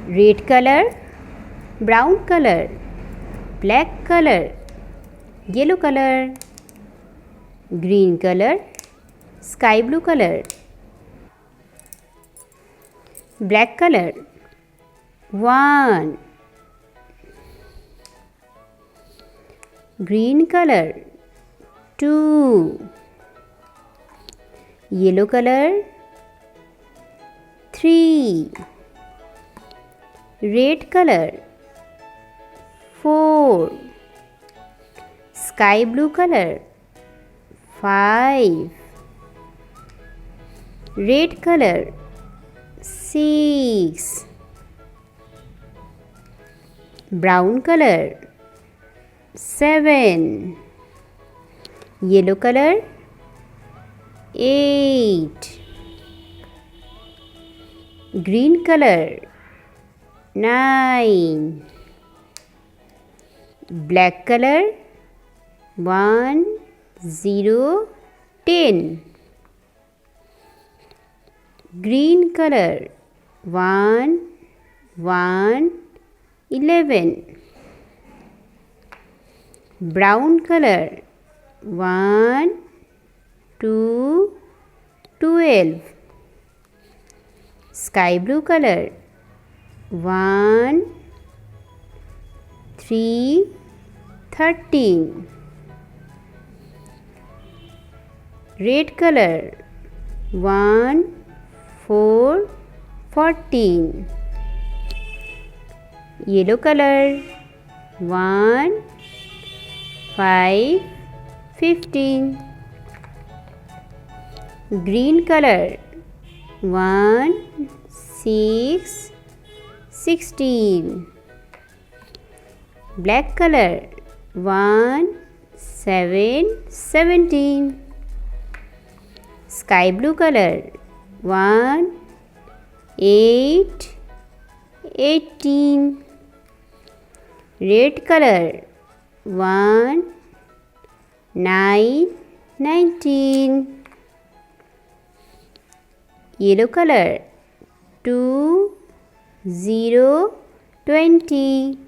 red color, brown color, black color, yellow color, green color, sky blue color, black color. 1, green color. 2, yellow color. 3, red color. 4, sky blue color. 5, red color. 6, brown color. 7, yellow color. 8, green color. 9, black color. 1, 0, 10, green color. 1, 1, 11, brown color. 1, 2, 12, sky blue color. 1, 3, 13, red color. 1, 4, 14, yellow color. 1, 5, 15, green color. 1, 6, 16, black color. 1, 7, 17, sky blue color. 1, 8, 18, red color. 1, 9, 19, yellow color. 2, 0, 20,